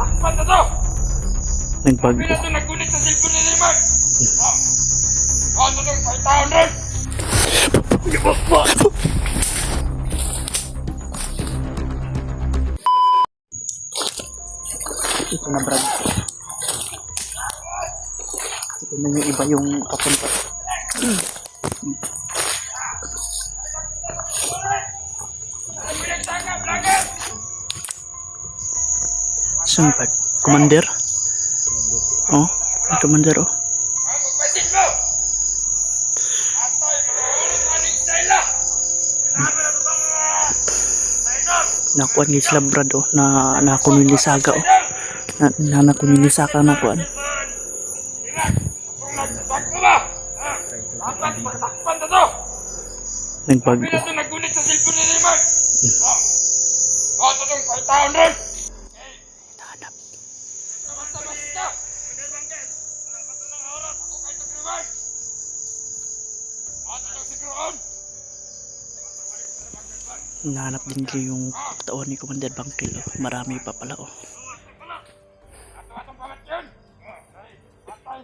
takpan na to! Nagbago. Sabi na to nagulit sa cellphone ni Neymar! Ano tong 500? Ito na, Brad. Ito na yung iba yung papunta. Pinagsaga, vlogger! Saan ba? Commander? Oh, may commander oh. Magpasin mo! Atay, mga ulot aning style! Sinabi na to sa mga idol! Nakuan ni sila, Brad oh. Nakunin ni Saga oh. Nakunin ni Saka nakuan. Ingat! Kung nagtakbo ba? Dapat magtakpan na to! Nagbago. Sabi na to nagulit sa cellphone ni Neymar! Ano tong 500? Hanap. Basta-basta! Wala pa to ng oras! Ako kay Tugriman! Ano tong sigroon? Nahanap din nila yung taon ni Commander Bangkil oh. Marami pa pala oh. Atong palat yun! Patay!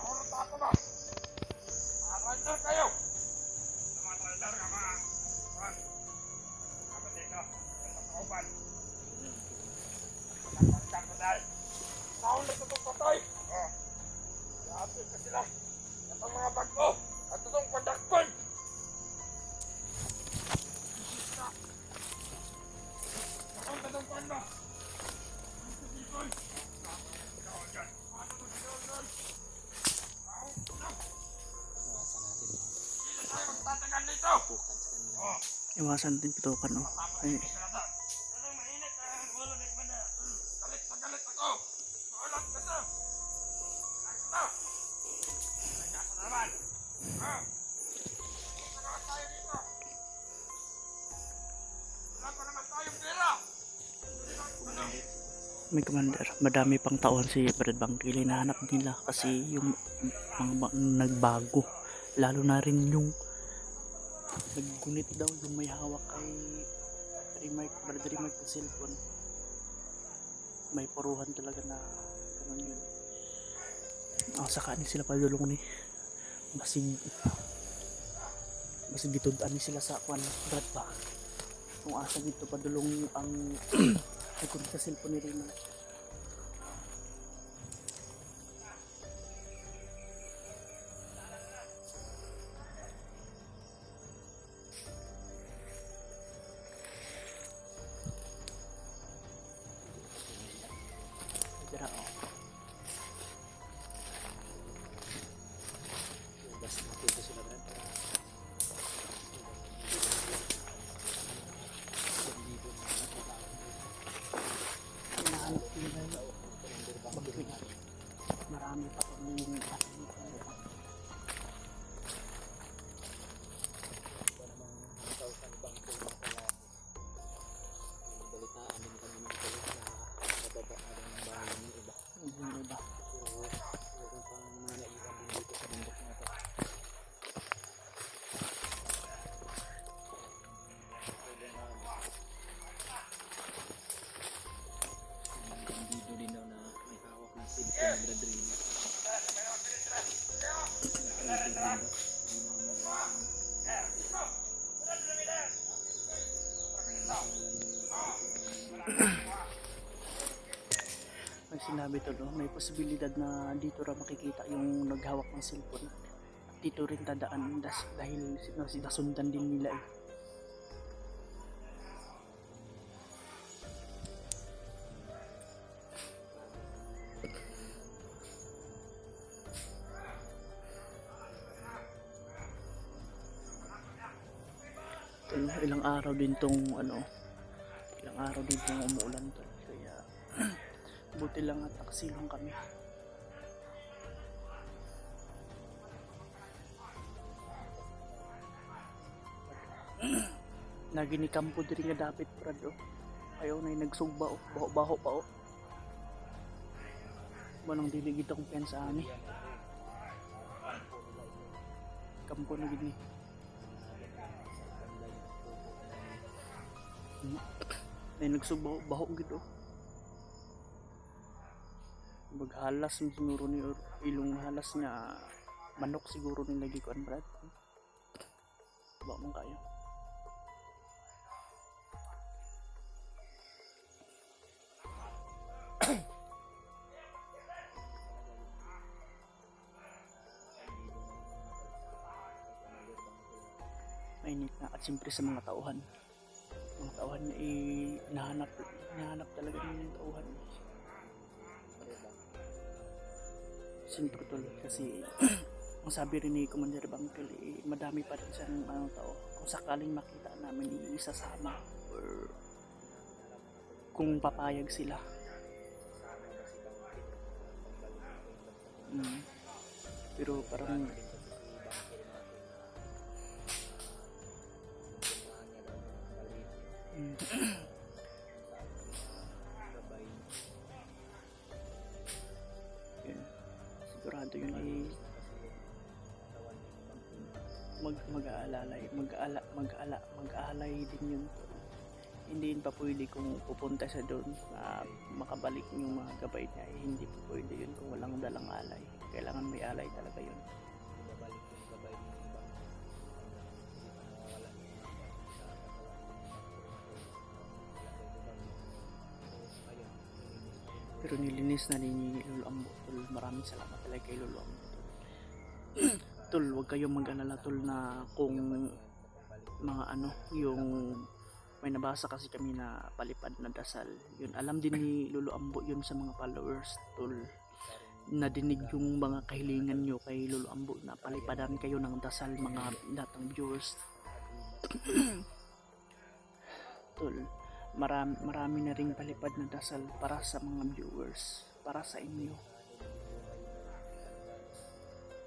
Urot ako ba? Rider kayo! Rider ka mga! Kapatid ko! Sa kauban! Pagkakang ko dahil! Saan na itong patay? Lapit ka sila! Itong mga bago! At itong padakpan! Saan na itong panda? Iwasan din pitukan oh. Ay, may commander. Madami pang taon si Brad Bangkil. Hinahanap nila kasi yung mga nagbago. Lalo na rin yung naggunit daw yung may hawak kay Brad Remark na cellphone. May paruhan talaga na ganun yun. Saka ni sila padulong ni basig gitudaan ni sila sa kwan Brad ba kung asa dito padulong ang naggunit sa cellphone ni Remark. Tira oh. Marami pa kung yung may sinabi to no, may posibilidad na dito ra makikita yung naghawak ng cellphone. Dito rin tadaan dahil sinasundan din nila eh. Ilang araw din tong ilang araw din tong umuulan to kaya buti lang at nakasilong kami. Naginikampo diri nga dapit Brad oh. Ayaw na yung nagsugba oh. Baho-baho pa oh. Manang dili gid akong pensa ani. Kampo na gid ni. May nagsugbaho baho gid oh. Maghalas siguro ni ilong halas nga manok siguro nilagay ko an Brad. Ba mong kayo. Mainit na at siyempre sa mga tauhan. Mga tauhan na nahanap talaga nila yung tauhan. Siyempre tol kasi ang sabi rin ni Commander Bangkel madami pa rin siyang tao. Kung sakaling makita namin isasama or kung papayag sila. Pero parang yun, sigurado yun ay mag-aalay din yun. Hindi yun pa pwede kung pupunta sa doon makabalik yung mga gabay niya, hindi pa pwede yun kung walang dalang alay. Kailangan may alay talaga yun. Pero nilinis na ni Lolo Ambo tol. Maraming salamat talaga kay Lolo Ambo tol. Tol, huwag kayong mag-alala tol na kung mga yung may nabasa kasi kami na palipad na dasal. Yun, alam din ni Lolo Ambo yun sa mga followers tol. Nadinig yung mga kahilingan nyo kay Lolo Ambo na palipadan kayo ng dasal mga datang viewers. Tol, marami na ring palipad na dasal para sa mga viewers, para sa inyo.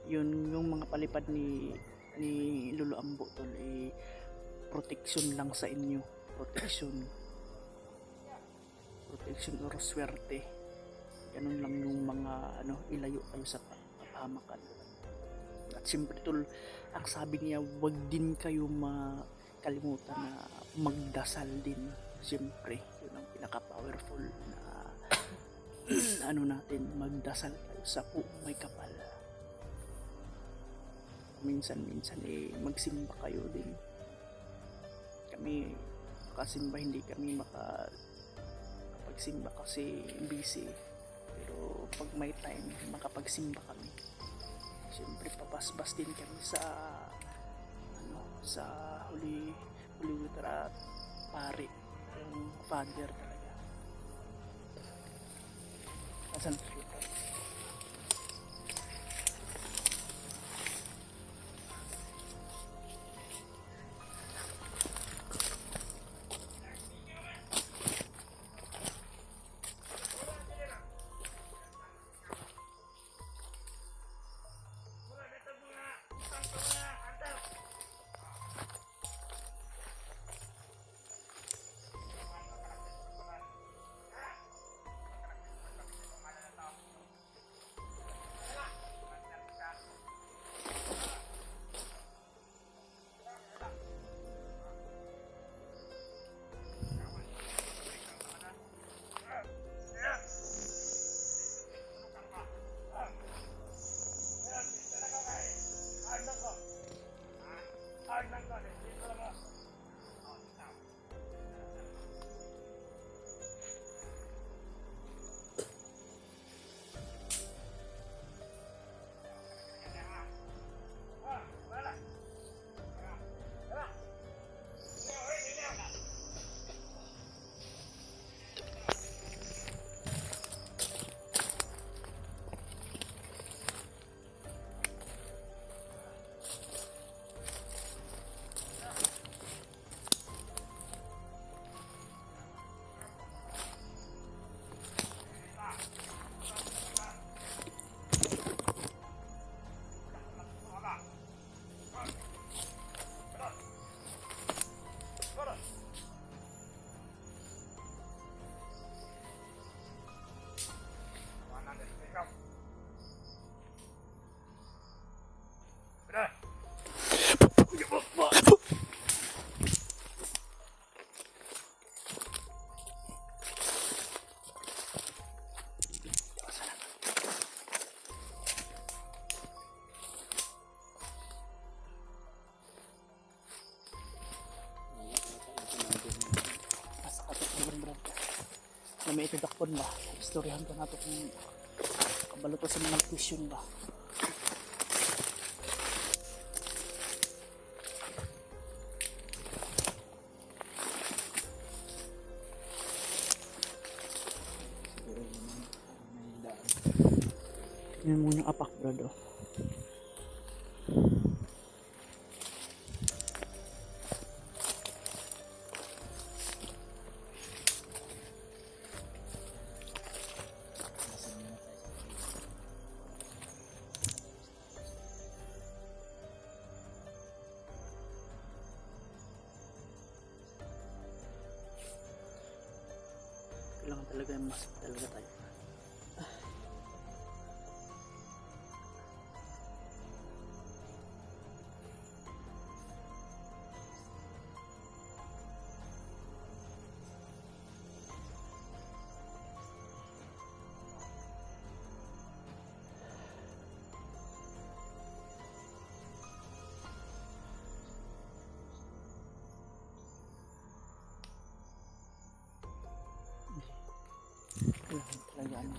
Yun yung mga palipad ni Lolo Ambo tol, protection lang sa inyo, protection or swerte. Ganun lang yung mga ilayo kayo sa kapahamakan. At siyempre tol, ang sabi niya, wag din kayo makalimutan na magdasal din. Siyempre, yun ang pinaka-powerful na natin, magdasal tayo sa may kapal. Minsan magsimba kayo din. Kami makasimba, hindi kami makapagsimba kasi busy. Pero pag may time, makapagsimba kami. Siyempre, papasbas din kami sa Holy Water at pare. Yung father talaga. Asan siya? na may itudakpon ba, istoryahan ko nato kung kabalo to sa mga question ba. Tingnan mo yung apak brad oh. Kailangan talaga yung mask talaga tayo. Kailangan talaga ano.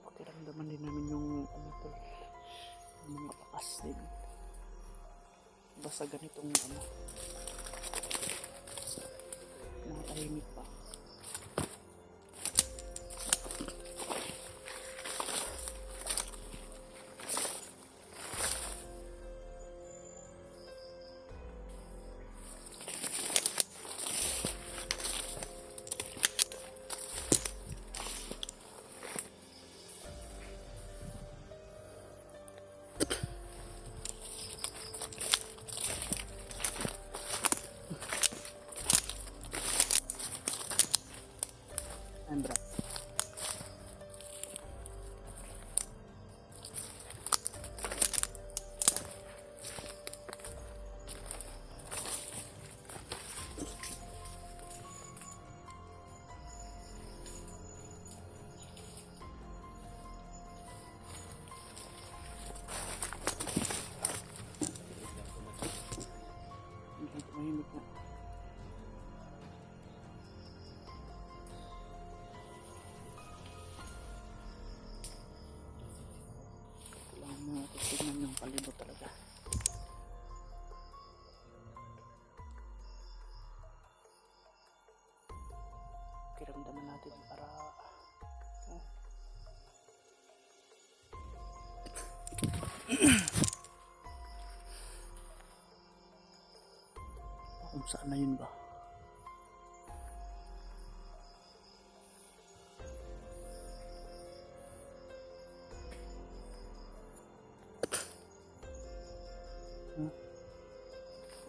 Pakiramdaman din namin yung ano to, yung mga pakas din. Basta ganitong ano, nakatahimik pa. And bro. Hindi tumahimik na. Tingnan yung palibot talaga. Kiramdaman natin para kung saan na yun ba?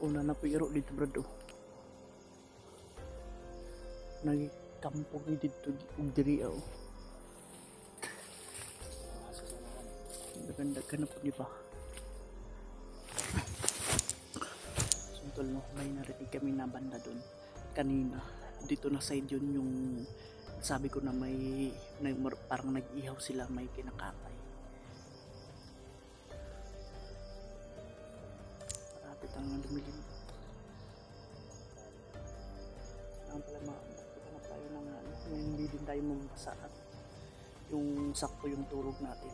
Una na piro dito brad oh. Nagkampog ni dito og diri oh. Ganda ka na po di ba? Suntol no, may narinig kami na banda doon kanina. Dito na side yun yung sabi ko na may parang nag-ihaw sila, may kinakatay. Marapit ang lumilim. Kailangan pala maghanap tayo ng ano, hindi din tayo mabasa at yung sakto yung tulog natin.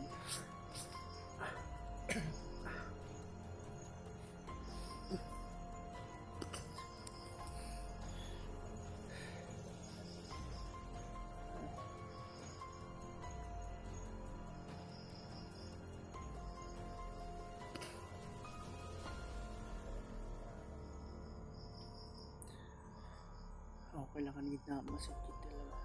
Kailangan gitna masakit talaga.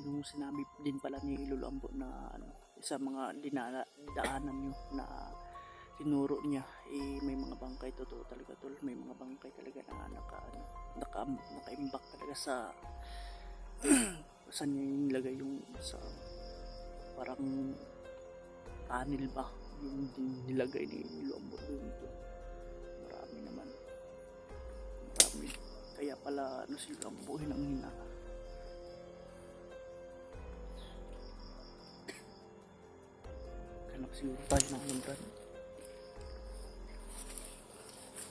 Yung sinabi din pala ni Lolo Ambo na ano, sa mga daanan nyo na tinuro niya, may mga bangkay, totoo talaga tol, may mga bangkay talaga na nakaimbak talaga sa saan niya yung nilagay yung sa parang tunnel ba yung nilagay ni Lolo Ambo dito. Marami naman, marami, kaya pala pala ano sila buhay ng hina. Hanap siguro tayo ng ano brad.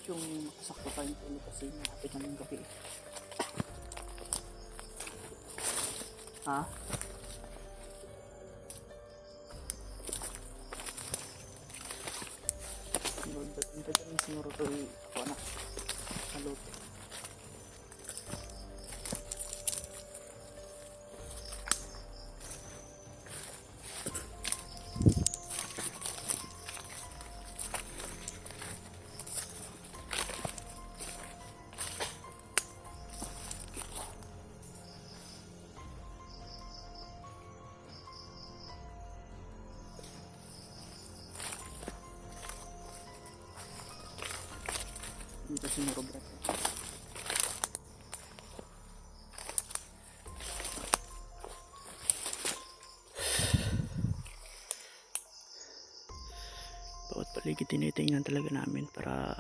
Yung makasakto tayong tuloy kasi malapit na ng gabi. Ha? Hindi ka rin siguro ito ako na saluto. Dito siguro brad. Bawat paligid tinitingnan talaga namin para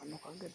ano kagad.